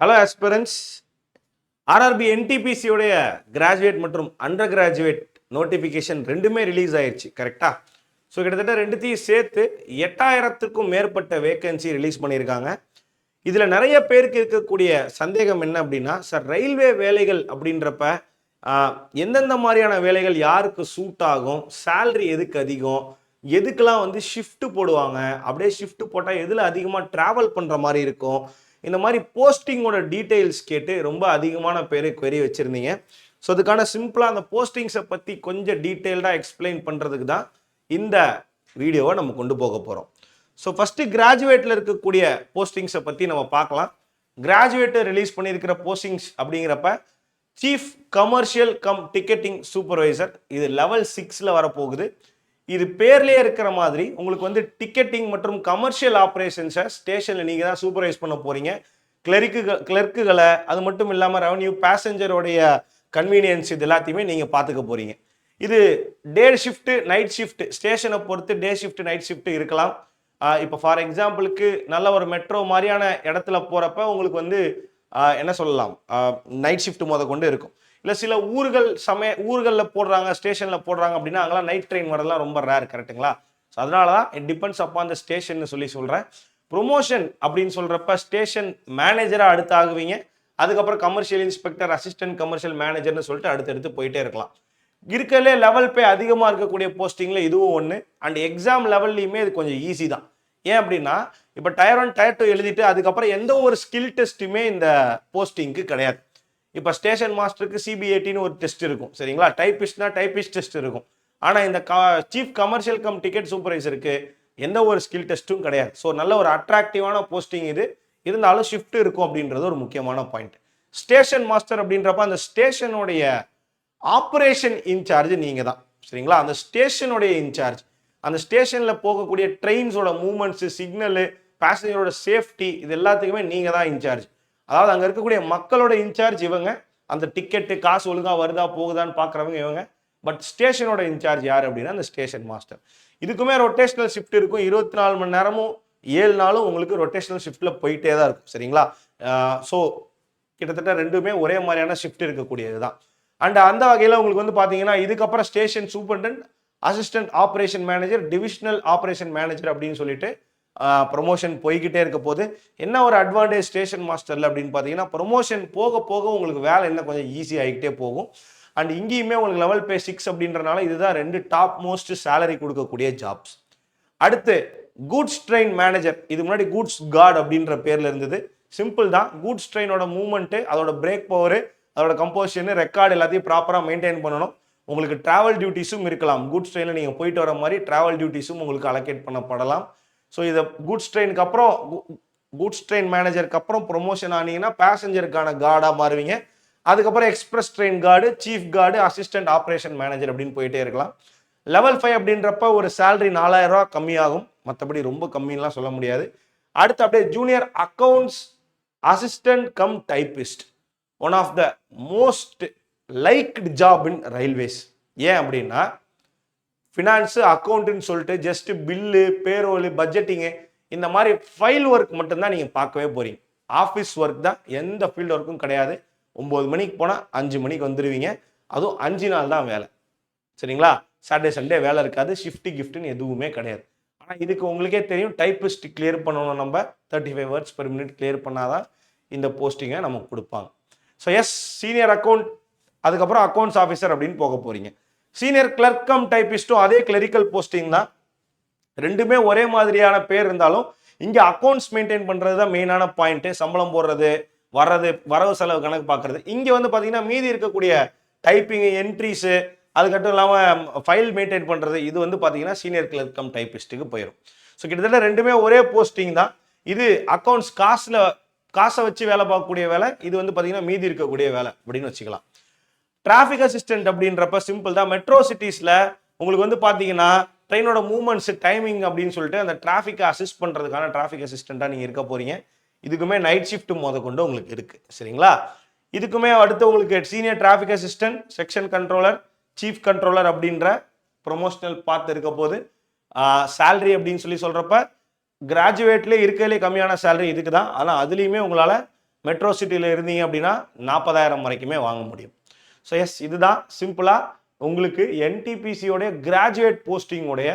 Hello aspirants. RRB என்டிபிசியோடைய graduate மற்றும் under graduate notification ரெண்டுமே release ஆயிடுச்சு, கரெக்டா? ஸோ கிட்டத்தட்ட ரெண்டுத்தையும் சேர்த்து 8000க்கும் மேற்பட்ட வேகன்சி ரிலீஸ் பண்ணியிருக்காங்க. இதில் நிறைய பேருக்கு இருக்கக்கூடிய சந்தேகம் என்ன அப்படின்னா, சார் ரயில்வே வேலைகள் அப்படின்றப்ப எந்தெந்த மாதிரியான வேலைகள் யாருக்கு சூட் ஆகும், சேல்ரி எதுக்கு அதிகம், எதுக்கெல்லாம் வந்து ஷிஃப்ட் போடுவாங்க, அப்படியே ஷிஃப்ட் போட்டால் எதில் அதிகமாக ட்ராவல் பண்ணுற மாதிரி இருக்கும், இந்த மாதிரி போஸ்டிங்கோட டீட்டெயில்ஸ் கேட்டு ரொம்ப அதிகமான பேர் query வச்சுருந்தீங்க. ஸோ அதுக்கான சிம்பிளாக அந்த போஸ்டிங்ஸை பற்றி கொஞ்சம் டீட்டெயில்டாக எக்ஸ்பிளைன் பண்ணுறதுக்கு தான் இந்த வீடியோவை நம்ம கொண்டு போக போகிறோம். ஸோ ஃபஸ்ட்டு கிராஜுவேட்டில் இருக்கக்கூடிய போஸ்டிங்ஸை பற்றி நம்ம பார்க்கலாம். கிராஜுவேட்டை ரிலீஸ் பண்ணியிருக்கிற போஸ்டிங்ஸ் அப்படிங்கிறப்ப chief commercial come ticketing supervisor, இது லெவல் 6ல் வரப்போகுது. இது பேர்லேயே இருக்கிற மாதிரி உங்களுக்கு வந்து டிக்கெட்டிங் மற்றும் கமர்ஷியல் ஆப்ரேஷன்ஸை ஸ்டேஷனில் நீங்கள் தான் சூப்பர்வைஸ் பண்ண போகிறீங்க. கிளர்க்குகளை, அது மட்டும் இல்லாமல் ரெவன்யூ, பேசஞ்சரோடைய கன்வீனியன்ஸ், இது எல்லாத்தையுமே நீங்கள் பார்த்துக்க போகிறீங்க. இது டே ஷிஃப்ட்டு, நைட் ஷிஃப்ட், ஸ்டேஷனை பொறுத்து டே ஷிஃப்ட், நைட் ஷிஃப்ட் இருக்கலாம். இப்போ ஃபார் எக்ஸாம்பிளுக்கு நல்ல ஒரு மெட்ரோ மாதிரியான இடத்துல போகிறப்ப உங்களுக்கு வந்து என்ன சொல்லலாம், நைட் ஷிஃப்ட் கொண்டு இருக்கும். இல்லை சில ஊர்களில் போடுறாங்க, ஸ்டேஷனில் போடுறாங்க அப்படின்னா அங்கெல்லாம் நைட் ட்ரெயின் வரதெல்லாம் ரொம்ப ரேர், கரெக்டுங்களா? ஸோ அதனால தான் it depends upon the station சொல்கிறேன். ப்ரொமோஷன் அப்படின்னு சொல்கிறப்ப ஸ்டேஷன் மேனேஜராக அடுத்து ஆகுவீங்க. அதுக்கப்புறம் கமர்ஷியல் இன்ஸ்பெக்டர், அசிஸ்டன்ட் கமர்ஷியல் மேனேஜர்னு சொல்லிட்டு அடுத்தடுத்து போயிட்டே இருக்கலாம். இருக்கிறதுலே லெவல் பே அதிகமாக இருக்கக்கூடிய போஸ்டிங்கில் இதுவும் ஒன்று. அண்ட் எக்ஸாம் லெவல்லையுமே இது கொஞ்சம் ஈஸி தான். ஏன் அப்படின்னா இப்போ டயர் 1 டயர் 2 எழுதிட்டு அதுக்கப்புறம் எந்த ஒரு ஸ்கில் டெஸ்ட்டுமே இந்த போஸ்டிங்க்கு கிடையாது. இப்போ ஸ்டேஷன் மாஸ்டருக்கு சிபிஏடின்னு ஒரு டெஸ்ட் இருக்கும், சரிங்களா? டைப்பிஸ்ட்னா டைப்பிஸ்ட் டெஸ்ட் இருக்கும். ஆனால் இந்த சீஃப் கமர்ஷியல் கம் டிக்கெட் சூப்பர்வைசருக்கு எந்த ஒரு ஸ்கில் டெஸ்ட்டும் கிடையாது. ஸோ நல்ல ஒரு அட்ராக்டிவான போஸ்டிங் இது. இருந்தாலும் ஷிஃப்ட் இருக்கும் அப்படின்றது ஒரு முக்கியமான பாயிண்ட். ஸ்டேஷன் மாஸ்டர் அப்படின்றப்ப அந்த ஸ்டேஷனுடைய ஆப்ரேஷன் இன்சார்ஜ் நீங்கள் தான், சரிங்களா? அந்த ஸ்டேஷனுடைய இன்சார்ஜ், அந்த ஸ்டேஷனில் போகக்கூடிய ட்ரெயின்ஸோட மூவ்மெண்ட்ஸு, சிக்னலு, பேசஞ்சரோட சேஃப்டி, இது எல்லாத்துக்குமே நீங்கள் தான் இன்சார்ஜ். அதாவது அங்கே இருக்கக்கூடிய மக்களோட இன்சார்ஜ் இவங்க, அந்த டிக்கெட்டு காசு ஒழுங்காக வருதா போகுதான்னு பார்க்குறவங்க இவங்க. பட் ஸ்டேஷனோட இன்சார்ஜ் யார் அப்படின்னா அந்த ஸ்டேஷன் மாஸ்டர். இதுக்குமே ரொட்டேஷனல் ஷிஃப்ட் இருக்கும். 24 மணி நேரமும் 7 நாளும் உங்களுக்கு ரொட்டேஷனல் ஷிஃப்ட்டில் போயிட்டே தான் இருக்கும், சரிங்களா? ஸோ கிட்டத்தட்ட ரெண்டுமே ஒரே மாதிரியான ஷிஃப்ட் இருக்கக்கூடியது தான். அண்ட் அந்த வகையில் உங்களுக்கு வந்து பார்த்தீங்கன்னா இதுக்கப்புறம் station superintendent, assistant operation manager, divisional operation manager அப்படின்னு சொல்லிட்டு ப்ரொமோஷன் போய்கிட்டே இருக்க போது. என்ன ஒரு அட்வான்டேஜ் ஸ்டேஷன் மாஸ்டரில் அப்படின்னு பார்த்தீங்கன்னா ப்ரொமோஷன் போக போக உங்களுக்கு வேலை இன்னும் கொஞ்சம் ஈஸி ஆகிக்கிட்டே போகும். அண்ட் இங்கேயுமே உங்களுக்கு லெவல் பே 6 அப்படின்றனால இதுதான் 2 டாப் மோஸ்ட் சேலரி கொடுக்கக்கூடிய ஜாப்ஸ். அடுத்து கூட்ஸ் ட்ரெயின் மேனேஜர். இது முன்னாடி கூட்ஸ் கார்டு அப்படின்ற பேரில் இருந்தது. சிம்பிள் தான். கூட்ஸ் ட்ரெயினோட மூவ்மெண்ட்டு, அதோட பிரேக் பவரு, அதோட கம்போசிஷனு, ரெக்கார்டு எல்லாத்தையும் ப்ராப்பராக மெயின்டைன் பண்ணணும். உங்களுக்கு ட்ராவல் டியூட்டிஸும் இருக்கலாம். கூட்ஸ் ட்ரெயினில் நீங்கள் போயிட்டு வர மாதிரி ட்ராவல் டியூட்டிஸும் உங்களுக்கு அலோகேட் பண்ணப்படலாம். ஸோ இதை கூட்ஸ் ட்ரெயினுக்கு அப்புறம், கூட்ஸ் ட்ரெயின் மேனேஜருக்கு அப்புறம் ப்ரொமோஷன் ஆனீங்கன்னா பேசஞ்சருக்கான கார்டாக மாறுவீங்க. அதுக்கப்புறம் express train card, chief card, assistant operation manager அப்படின்னு போயிட்டே இருக்கலாம். லெவல் 5 அப்படின்றப்ப ஒரு சேலரி 4000 ரூபா கம்மியாகும். மற்றபடி ரொம்ப கம்மின்லாம் சொல்ல முடியாது. அடுத்து அப்படியே junior accounts assistant cum typist, one of the most liked job in railways. ஏன் அப்படின்னா ஃபினான்ஸு, அக்கௌண்ட்டுன்னு சொல்லிட்டு ஜஸ்ட் பில்லு, பேரோலு, பட்ஜெட்டிங்கு, இந்த மாதிரி ஃபைல் ஒர்க் மட்டும்தான் நீங்கள் பார்க்கவே போகிறீங்க. ஆஃபீஸ் ஒர்க் தான், எந்த ஃபீல்டு ஒர்க்கும் கிடையாது. 9 மணிக்கு போனால் 5 மணிக்கு வந்துடுவீங்க. அதுவும் 5 நாள் தான் வேலை, சரிங்களா? சாட்டர்டே சண்டே வேலை இருக்காது. ஷிஃப்ட்டு கிஃப்ட்டுன்னு எதுவுமே கிடையாது. ஆனால் இதுக்கு உங்களுக்கே தெரியும், டைப்பிஸ்ட் கிளியர் பண்ணணும். நம்ம 35 வேர்ட்ஸ் பெர் மினிட் கிளியர் பண்ணாதான் இந்த போஸ்டிங்கை நமக்கு கொடுப்பாங்க. ஸோ எஸ், சீனியர் அக்கௌண்ட், அதுக்கப்புறம் அக்கௌண்ட்ஸ் ஆஃபீஸர் அப்படின்னு போக போகிறீங்க. சீனியர் கிளர்க் கம் டைப்பிஸ்ட்டும் அதே கிளரிக்கல் போஸ்டிங் தான். ரெண்டுமே ஒரே மாதிரியான பேர் இருந்தாலும் இங்கே அக்கௌண்ட்ஸ் மெயின்டைன் பண்ணுறது தான் மெயினான பாயிண்ட்டு. சம்பளம் போடுறது, வரவு செலவு கணக்கு பார்க்குறது. இங்கே வந்து பார்த்தீங்கன்னா மீதி இருக்கக்கூடிய டைப்பிங், என்ட்ரிஸு, அதுக்கட்டும் இல்லாமல் ஃபைல் மெயின்டைன் பண்ணுறது, இது வந்து பார்த்தீங்கன்னா சீனியர் கிளர்க் கம் டைப்பிஸ்ட்டுக்கு போயிடும். ஸோ கிட்டத்தட்ட ரெண்டுமே ஒரே போஸ்டிங் தான். இது அக்கௌண்ட்ஸ் காசை வச்சு வேலை பார்க்கக்கூடிய வேலை, இது வந்து பார்த்தீங்கன்னா மீதி இருக்கக்கூடிய வேலை அப்படின்னு வச்சுக்கலாம். டிராஃபிக் அசிஸ்டன்ட் அப்படின்றப்ப சிம்பிள் தான். மெட்ரோ சிட்டிஸில் உங்களுக்கு வந்து பார்த்தீங்கன்னா ட்ரெயினோட மூவ்மெண்ட்ஸ், டைமிங் அப்படின்னு சொல்லிட்டு அந்த டிராஃபிக்கை அசிஸ்ட் பண்ணுறதுக்கான டிராஃபிக் அசிஸ்டண்ட்டாக நீங்கள் இருக்க போகிறீங்க. இதுக்குமே நைட் ஷிஃப்ட் கொண்டு உங்களுக்கு இருக்குது, சரிங்களா? இதுக்குமே அடுத்து உங்களுக்கு senior traffic assistant, section controller, chief controller அப்படின்ற ப்ரொமோஷனல் பார்த்து இருக்க போது. சேலரி அப்படின்னு சொல்கிறப்ப கிராஜுவேட்லேயே இருக்கிறதுலே கம்மியான சேலரி இதுக்கு தான். ஆனால் அதுலேயுமே உங்களால் மெட்ரோ சிட்டியில் இருந்தீங்க அப்படின்னா 40,000 வரைக்குமே வாங்க முடியும். ஸோ எஸ், இதுதான் சிம்பிளாக உங்களுக்கு என்டிபிசியோடைய கிராஜுவேட் போஸ்டிங்கோடைய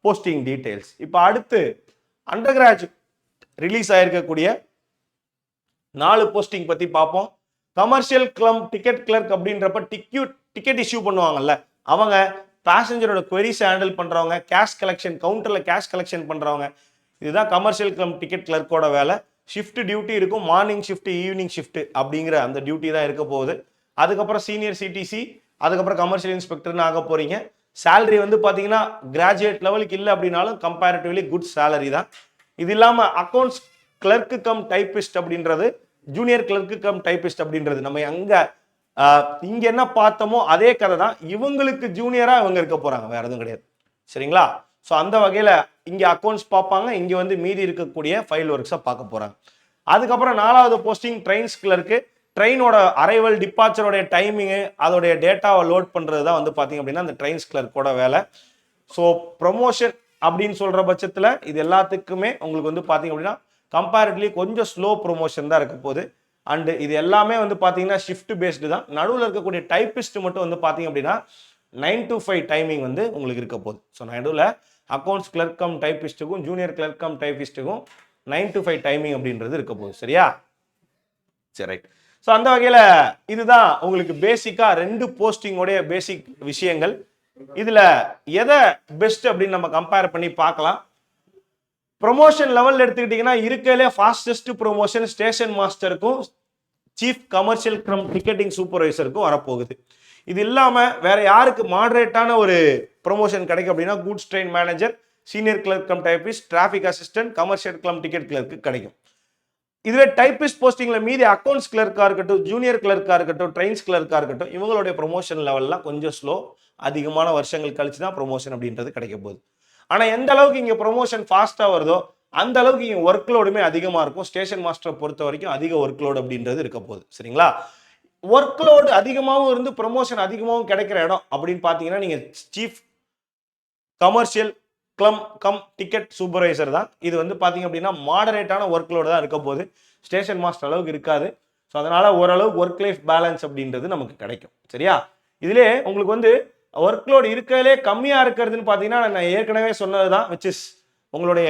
போஸ்டிங் டீட்டெயில்ஸ். இப்போ அடுத்து அண்டர் கிராஜுவேட் ரிலீஸ் ஆயிருக்கக்கூடிய 4 போஸ்டிங் பற்றி பார்ப்போம். கமர்ஷியல் டிக்கெட் கிளர்க் அப்படின்றப்ப டிக்கெட் இஷ்யூ பண்ணுவாங்கல்ல, அவங்க பேசஞ்சரோட குவரிஸ் ஹேண்டில் பண்ணுறவங்க, கேஷ் கலெக்ஷன் கவுண்டரில் கேஷ் கலெக்ஷன் பண்ணுறவங்க, இதுதான் கமர்ஷியல் டிக்கெட் கிளர்க்கோட வேலை. ஷிஃப்ட் டியூட்டி இருக்கும், மார்னிங் ஷிஃப்ட் ஈவினிங் ஷிஃப்ட் அப்படிங்கிற அந்த டியூட்டி தான் இருக்க போகுது. அதுக்கப்புறம் சீனியர் சிடிசி, அதுக்கப்புறம் கமர்ஷியல் இன்ஸ்பெக்டர்னு ஆக போறீங்க. சேலரி வந்து பார்த்தீங்கன்னா கிராஜுவேட் லெவலுக்கு இல்லை அப்படின்னாலும் கம்பேரிட்டிவ்லி குட் சேலரி தான். இது இல்லாமல் அக்கௌண்ட்ஸ் கிளர்க்கு கம் டைப்பிஸ்ட் அப்படின்றது, ஜூனியர் கிளர்க்கு கம் டைப்பிஸ்ட் அப்படின்றது நம்ம இங்க என்ன பார்த்தோமோ அதே கதை தான். இவங்களுக்கு ஜூனியரா இவங்க இருக்க போறாங்க, வேற எதுவும் கிடையாது. சரிங்களா? ஸோ அந்த வகையில் இங்கே அக்கௌண்ட்ஸ் பார்ப்பாங்க, இங்கே வந்து மீதி இருக்கக்கூடிய ஃபைல் ஒர்க்ஸை பார்க்க போகிறாங்க. அதுக்கப்புறம் 4வது போஸ்டிங் ட்ரெயின்ஸ் கிளர்க்கு. ட்ரெயினோட அரைவல் டிபார்ச்சரோடைய டைமிங்கு, அதோடைய டேட்டாவை லோட் பண்ணுறது தான் வந்து பார்த்தீங்க அப்படின்னா அந்த ட்ரெயின்ஸ் கிளர்க்கோட வேலை. ஸோ ப்ரொமோஷன் அப்படின்னு சொல்கிற பட்சத்தில் இது எல்லாத்துக்குமே உங்களுக்கு வந்து பார்த்தீங்க அப்படின்னா கம்பேரிட்டிவ்லி கொஞ்சம் ஸ்லோ ப்ரொமோஷன் தான் இருக்க போகுது. அண்டு இது எல்லாமே வந்து பார்த்தீங்கன்னா ஷிஃப்ட் பேஸ்டு தான். நடுவில் இருக்கக்கூடிய டைப்பிஸ்ட் மட்டும் வந்து பார்த்தீங்க அப்படின்னா 9 to 5 டைமிங் வந்து உங்களுக்கு இருக்க போகுது. ஸோ நடுவில் அக்கௌண்ட்ஸ் கிளர்க் கம் டைப்பிஸ்ட்டுக்கும் ஜூனியர் கிளர்க் கம் டைப்பிஸ்ட்டுக்கும் 9 to 5 டைமிங் அப்படின்றது இருக்க போகுது. சரியா? சரி, ரைட். ஸோ அந்த வகையில் இதுதான் உங்களுக்கு பேசிக்காக 2 போஸ்டிங்கோடைய பேசிக் விஷயங்கள். இதில் எதை பெஸ்ட் அப்படின்னு நம்ம கம்பேர் பண்ணி பார்க்கலாம். ப்ரொமோஷன் லெவல் எடுத்துக்கிட்டிங்கன்னா இருக்கலே ஃபாஸ்டஸ்ட் ப்ரொமோஷன் ஸ்டேஷன் மாஸ்டருக்கும் சீஃப் கமர்ஷியல் டிக்கெட்டிங் சூப்பர்வைசருக்கும் வரப்போகுது. இது இல்லாமல் வேற யாருக்கு மாடரேட்டான ஒரு ப்ரொமோஷன் கிடைக்கும் அப்படின்னா goods train manager, senior clerk cum typist, traffic assistant, commercial ticket clerk கிடைக்கும். இதுவே டைப்பிஸ்ட் போஸ்டிங்ல மீதி அக்கௌண்ட்ஸ் கிளர்க்கா இருக்கட்டும், ஜூனியர் கிளர்க்கா இருக்கட்டும், ட்ரெயின்ஸ் கிளர்க்கா இருக்கட்டும், இவங்களுடைய ப்ரொமோஷன் லெவல்லாம் கொஞ்சம் ஸ்லோ. அதிகமான வருஷங்கள் கழிச்சு தான் ப்ரொமோஷன் அப்படின்றது கிடைக்க போகுது. ஆனால் எந்த அளவுக்கு இங்கே ப்ரொமோஷன் ஃபாஸ்ட்டாக வருதோ அந்த அளவுக்கு இங்கே ஒர்க் லோடுமே அதிகமாக இருக்கும். ஸ்டேஷன் மாஸ்டரை பொறுத்த வரைக்கும் அதிக ஒர்க் லோடு அப்படின்றது இருக்க போகுது. சரிங்களா? ஒர்க் லோடு அதிகமாகவும் இருந்து ப்ரொமோஷன் அதிகமாகவும் கிடைக்கிற இடம் அப்படின்னு பார்த்தீங்கன்னா நீங்கள் chief commercial come ticket supervisor தான். இது வந்து பார்த்தீங்க அப்படின்னா மாடரேட்டான ஒர்க் லோடு தான் இருக்க போகுது. ஸ்டேஷன் மாஸ்டர் அளவுக்கு இருக்காது. ஸோ அதனால ஓரளவுக்கு ஒர்க் லைஃப் பேலன்ஸ் அப்படின்றது நமக்கு கிடைக்கும். சரியா? இதிலே உங்களுக்கு வந்து ஒர்க் லோடு இருக்கிறதுலே கம்மியாக இருக்கிறதுன்னு பார்த்தீங்கன்னா நான் ஏற்கனவே சொன்னது தான், விச் இஸ் உங்களுடைய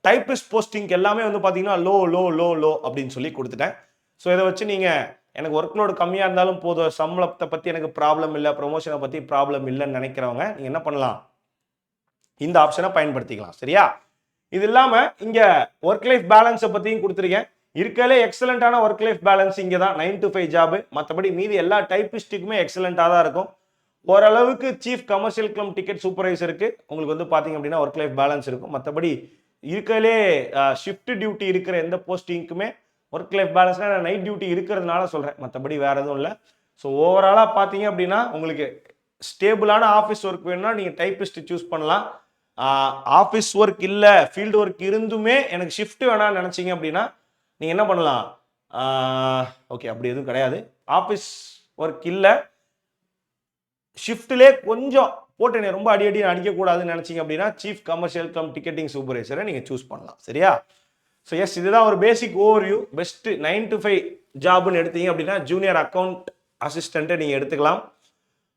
டைப்பிஸ்ட் போஸ்டிங் எல்லாமே வந்து பார்த்தீங்கன்னா லோ லோ லோ லோ அப்படின்னு சொல்லி கொடுத்துட்டேன். ஸோ இதை வச்சு நீங்கள் எனக்கு ஒர்க் லோடு கம்மியாக இருந்தாலும் போதும், சம்பளத்தை பற்றி எனக்கு ப்ராப்ளம் இல்லை, ப்ரொமோஷனை பற்றி ப்ராப்ளம் இல்லைன்னு நினைக்கிறவங்க நீங்கள் என்ன பண்ணலாம், இந்த ஆப்ஷனை பயன்படுத்திக்கலாம். சரியா? இது இல்லாமல் இங்கே ஒர்க் லைஃப் பேலன்ஸை பற்றியும் கொடுத்துருக்கேன். இருக்கலே எக்ஸலண்டான ஒர்க் லைஃப் பேலன்ஸ் இங்கே தான் 9 to 5 ஜாபு. மற்றபடி மீதி எல்லா டைப்பிஸ்ட்டுக்குமே எக்ஸலண்டாக தான் இருக்கும். ஓரளவுக்கு சீஃப் கமர்ஷியல் டிக்கெட் சூப்பர்வைசருக்கு உங்களுக்கு வந்து பார்த்தீங்க அப்படின்னா ஒர்க் லைஃப் பேலன்ஸ் இருக்கும். மற்றபடி இருக்கலே ஷிஃப்ட் டியூட்டி இருக்கிற எந்த போஸ்டிங்க்குமே ஒர்க் லைஃப் பேலன்ஸ்னா நான் நைட் டியூட்டி இருக்கிறதுனால சொல்கிறேன், மற்றபடி வேறு எதுவும் இல்லை. ஸோ ஓவராலாக பார்த்தீங்க அப்படின்னா உங்களுக்கு ஸ்டேபிளான ஆஃபீஸ் ஒர்க் வேணும்னா நீங்கள் டைப்பிஸ்ட் சூஸ் பண்ணலாம். ஆஃபீஸ் ஒர்க் இல்லை, ஃபீல்டு ஒர்க் இருந்துமே எனக்கு ஷிஃப்ட் வேணாம்னு நினச்சிங்க அப்படின்னா நீங்கள் என்ன பண்ணலாம், ஓகே அப்படி எதுவும் கிடையாது. ஆஃபீஸ் ஒர்க் இல்லை, ஷிஃப்ட்லே கொஞ்சம் போட்டு என்னை ரொம்ப அடி அடிக்கக்கூடாதுன்னு நினச்சிங்க அப்படின்னா சீஃப் கமர்ஷியல் டிக்கெட்டிங் சூப்பர்வைசரை நீங்கள் சூஸ் பண்ணலாம். சரியா? ஸோ எஸ், இதுதான் ஒரு பேசிக் ஓவர்வியூ. பெஸ்ட்டு 9 to 5 ஜாப்னு எடுத்தீங்க அப்படின்னா ஜூனியர் அக்கௌண்ட் அசிஸ்டண்ட்டை நீங்கள் எடுத்துக்கலாம்.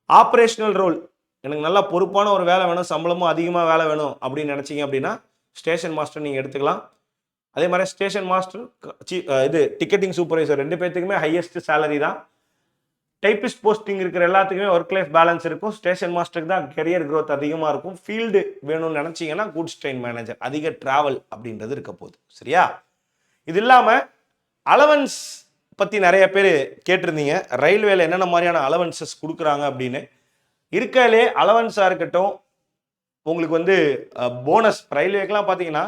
ஆப்ரேஷனல் ரோல், எனக்கு நல்லா பொறுப்பான ஒரு வேலை வேணும், சம்பளமும் அதிகமாக வேலை வேணும் அப்படின்னு நினச்சிங்க அப்படின்னா ஸ்டேஷன் மாஸ்டர் நீங்கள் எடுத்துக்கலாம். அதே மாதிரி ஸ்டேஷன் மாஸ்டர் இது டிக்கெட்டிங் சூப்பர்வைசர் 2 பேர்த்துக்குமே ஹையஸ்ட் சேலரி தான். டைப்பிஸ்ட் போஸ்டிங் இருக்கிற எல்லாத்துக்குமே ஒர்க் லைஃப் பேலன்ஸ் இருக்கும். ஸ்டேஷன் மாஸ்டருக்கு தான் கெரியர் க்ரோத் அதிகமாக இருக்கும். ஃபீல்டு வேணும்னு நினச்சிங்கன்னா கூட்ஸ் ட்ரெயின் மேனேஜர், அதிக ட்ராவல் அப்படின்றது இருக்க போகுது. சரியா? இது இல்லாமல் அலவன்ஸ் பற்றி நிறைய பேர் கேட்டிருந்தீங்க, ரயில்வேல என்னென்ன மாதிரியான அலவன்சஸ் கொடுக்குறாங்க அப்படின்னு. இருக்கலே அலவன்ஸாக இருக்கட்டும், உங்களுக்கு வந்து போனஸ் ரயில்வேக்கெலாம் பார்த்தீங்கன்னா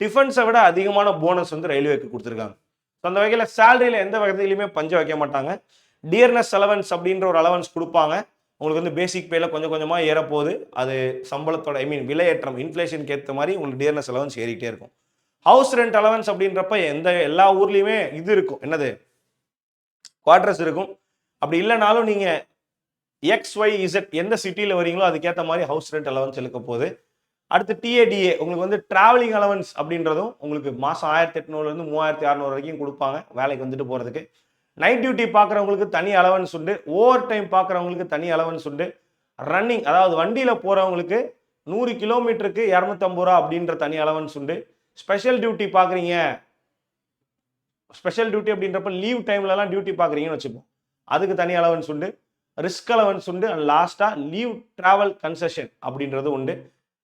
டிஃபென்ஸை விட அதிகமான போனஸ் வந்து ரயில்வேக்கு கொடுத்துருக்காங்க. ஸோ அந்த வகையில் சேலரியில் எந்த வகையிலையுமே பஞ்சம் வைக்க மாட்டாங்க. டியர்னஸ் அலவன்ஸ் அப்படின்ற ஒரு அலவன்ஸ் கொடுப்பாங்க. உங்களுக்கு வந்து பேசிக் பேல கொஞ்சம் கொஞ்சமாக ஏறப்போகுது. அது சம்பளத்தோட விலையேற்றம் இன்ஃப்ளேஷனுக்கு ஏற்ற மாதிரி உங்களுக்கு டியர்னஸ் அலவன்ஸ் ஏறிக்கிட்டே இருக்கும். ஹவுஸ் ரெண்ட் அலவன்ஸ் அப்படின்றப்ப எல்லா ஊர்லேயுமே இது இருக்கும், என்னது குவார்டர்ஸ் இருக்கும். அப்படி இல்லைனாலும் நீங்கள் XYZ எந்த சிட்டியில் வரீங்களோ அதுக்கேற்ற மாதிரி ஹவுஸ் ரெண்ட் அலவன்ஸ் இருக்க போகுது. அடுத்து டிஏடிஏ உங்களுக்கு வந்து டிராவலிங் அலவன்ஸ் அப்படின்றதும் உங்களுக்கு மாதம் 1800லேருந்து 3600 வரைக்கும் கொடுப்பாங்க வேலைக்கு வந்துட்டு போகிறதுக்கு. நைட் டியூட்டி பார்க்குறவங்களுக்கு தனி அலவன்ஸ் உண்டு. ஓவர் டைம் பார்க்குறவங்களுக்கு தனி அலவன்ஸ் உண்டு. ரன்னிங் அதாவது வண்டியில் போகிறவங்களுக்கு 100 கிலோமீட்டருக்கு 250 ரூபா அப்படின்ற தனி அலவன்ஸ் உண்டு. ஸ்பெஷல் டியூட்டி பார்க்குறீங்க, ஸ்பெஷல் டியூட்டி அப்படின்றப்ப லீவ் டைம்லலாம் டியூட்டி பார்க்குறீங்கன்னு வச்சுப்போம், அதுக்கு தனி அலவன்ஸ் உண்டு. ரிஸ்க் அலவன்ஸ் உண்டு. அண்ட் லாஸ்ட்டாக லீவ் ட்ராவல் கன்செஷன் அப்படின்றது உண்டு.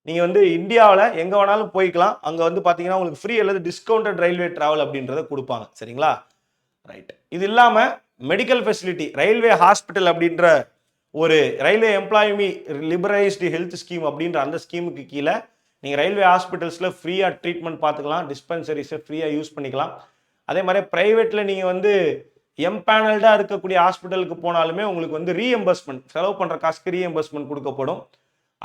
நீங்கள் வந்து இந்தியாவில் எங்கே வேணாலும் போய்க்கலாம். அங்கே வந்து பார்த்தீங்கன்னா உங்களுக்கு ஃப்ரீ அல்லது டிஸ்கவுண்டட் ரயில்வே ட்ராவல் அப்படின்றத கொடுப்பாங்க. சரிங்களா? ரைட். இது இல்லாமல் மெடிக்கல் ஃபெசிலிட்டி, ரயில்வே ஹாஸ்பிட்டல் அப்படின்ற ஒரு ரயில்வே எம்ப்ளாயி லிபரைஸ்டு ஹெல்த் ஸ்கீம் அப்படின்ற அந்த ஸ்கீமுக்கு கீழே நீங்கள் ரயில்வே ஹாஸ்பிட்டல்ஸில் ஃப்ரீயாக ட்ரீட்மெண்ட் பார்த்துக்கலாம். டிஸ்பென்சரிஸை ஃப்ரீயாக யூஸ் பண்ணிக்கலாம். அதே மாதிரி ப்ரைவேட்டில் நீங்கள் வந்து எம்பேனல்டாக இருக்கக்கூடிய ஹாஸ்பிட்டலுக்கு போனாலுமே உங்களுக்கு வந்து ரீஎம்பர்ஸ்மெண்ட், செலவு பண்ணுற காசுக்கு ரீஎம்பர்ஸ்மெண்ட் கொடுக்கப்படும்.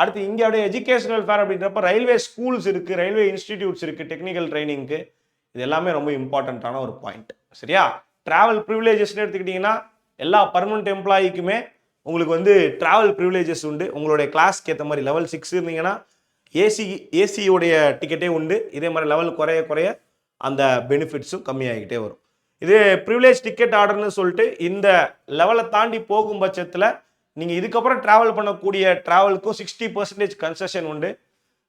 அடுத்து இங்கேயோட எஜுகேஷனல் ஃபேர் அப்படின்றப்ப ரயில்வே ஸ்கூல்ஸ் இருக்குது, ரயில்வே இன்ஸ்டிடியூட்ஸ் இருக்குது டெக்னிக்கல் ட்ரைனிங்க்கு. இது எல்லாமே ரொம்ப இம்பார்ட்டண்ட்டான ஒரு பாயிண்ட். சரியா? ட்ராவல் ப்ரிவிலேஜஸ்ன்னு எடுத்துக்கிட்டிங்கன்னா எல்லா பர்மனெண்ட் எம்ப்ளாயிக்குமே உங்களுக்கு வந்து ட்ராவல் ப்ரிவிலேஜஸ் உண்டு. உங்களுடைய கிளாஸ்க்கு ஏற்ற மாதிரி லெவல் 6 இருந்தீங்கன்னா ஏசியோடைய டிக்கெட்டே உண்டு. இதே மாதிரி லெவல் குறைய குறைய அந்த பெனிஃபிட்ஸும் கம்மியாகிக்கிட்டே வரும். இது ப்ரிவிலேஜ் டிக்கெட் ஆர்டர்னு சொல்லிட்டு இந்த லெவலை தாண்டி போகும் பட்சத்தில் நீங்கள் இதுக்கப்புறம் ட்ராவல் பண்ணக்கூடிய ட்ராவலுக்கும் 60% கன்செஷன் உண்டு.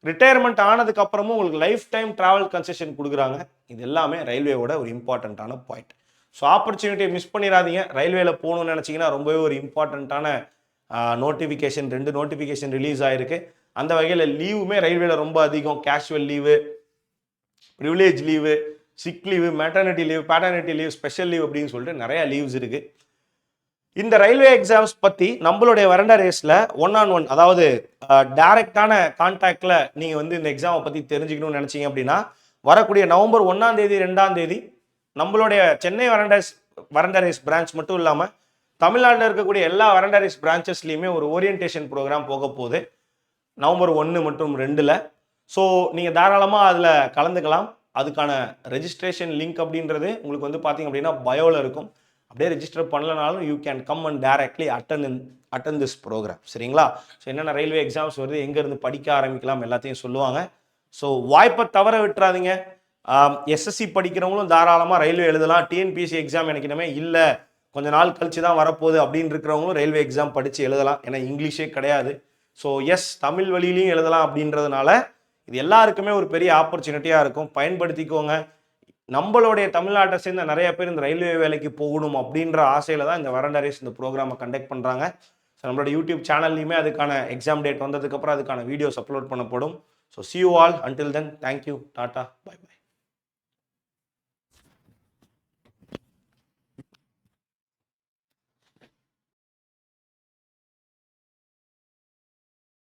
ரிட்டையர்மெண்ட் ஆனதுக்கு அப்புறமும் உங்களுக்கு லைஃப் டைம் ட்ராவல் கன்செஷன் கொடுக்குறாங்க. இது எல்லாமே ரயில்வேவோட ஒரு இம்பார்ட்டண்ட்டான பாயிண்ட். ஸோ ஆப்பர்ச்சுனிட்டியை மிஸ் பண்ணிடாதீங்க. ரயில்வேல போகணும்னு நினச்சிங்கன்னா ரொம்பவே ஒரு இம்பார்ட்டண்ட்டான நோட்டிஃபிகேஷன், 2 நோட்டிஃபிகேஷன் ரிலீஸ் ஆகிருக்கு. அந்த வகையில் லீவுமே ரயில்வேல ரொம்ப அதிகம். Casual leave, privilege leave, sick leave, maternity leave, paternity leave, special leave அப்படின்னு சொல்லிட்டு நிறைய லீவ்ஸ் இருக்குது. இந்த ரயில்வே எக்ஸாம்ஸ் பற்றி நம்மளுடைய வரண்டா ரேஸில் 1-on-1 அதாவது டைரக்டான கான்டாக்டில் நீங்கள் வந்து இந்த எக்ஸாமை பற்றி தெரிஞ்சுக்கணும்னு நினச்சிங்க அப்படின்னா வரக்கூடிய நவம்பர் 1ஆம் தேதி 2ஆம் தேதி நம்மளுடைய சென்னை வரண்டா ரேஸ் பிரான்ச் மட்டும் இல்லாமல் தமிழ்நாட்டில் இருக்கக்கூடிய எல்லா வரண்டா ரேஸ் பிரான்ச்சஸ்லையுமே ஒரு ஓரியன்டேஷன் ப்ரோக்ராம் போக போகுது நவம்பர் 1 மற்றும் 2ல். ஸோ நீங்கள் தாராளமாக அதில் கலந்துக்கலாம். அதுக்கான ரெஜிஸ்ட்ரேஷன் லிங்க் அப்படின்றது உங்களுக்கு வந்து பார்த்தீங்க அப்படின்னா பயோவில் இருக்கும். அப்படியே ரெஜிஸ்டர் பண்ணலனாலும் you can come and directly attend this program. சரிங்களா? ஸோ என்னென்ன ரயில்வே எக்ஸாம்ஸ் வருது, எங்கேருந்து படிக்க ஆரம்பிக்கலாம் எல்லாத்தையும் சொல்லுவாங்க. ஸோ வாய்ப்பை தவற விட்டுறாதீங்க. எஸ்எஸ்சி படிக்கிறவங்களும் தாராளமாக ரயில்வே எழுதலாம். டிஎன்பிஎஸ்சி எக்ஸாம் எனக்கு இனிமேல் இல்லை, கொஞ்ச நாள் கழிச்சு தான் வரப்போகுது அப்படின்னு இருக்கிறவங்களும் ரயில்வே எக்ஸாம் படித்து எழுதலாம். ஏன்னா இங்கிலீஷே கிடையாது. ஸோ எஸ், தமிழ் வழியிலையும் எழுதலாம் அப்படின்றதுனால இது எல்லாருக்குமே ஒரு பெரிய ஆப்பர்ச்சுனிட்டியாக இருக்கும். பயன்படுத்திக்கோங்க. நம்மளுடைய தமிழ்நாட்டை சேர்ந்த நிறைய பேர் இந்த ரயில்வே வேலைக்கு போகணும் அப்படின்ற ஆசையில் தான் இந்த வரண்டா ரேஸ் இந்த ப்ரோக்ராமை கண்டக்ட் பண்ணுறாங்க. ஸோ நம்மளோட யூடியூப் சேனல்லையுமே அதுக்கான எக்ஸாம் டேட் வந்ததுக்கப்புறம் அதுக்கான வீடியோஸ் அப்லோட் பண்ணப்படும். So see you all until then, thank you, tata, bye bye.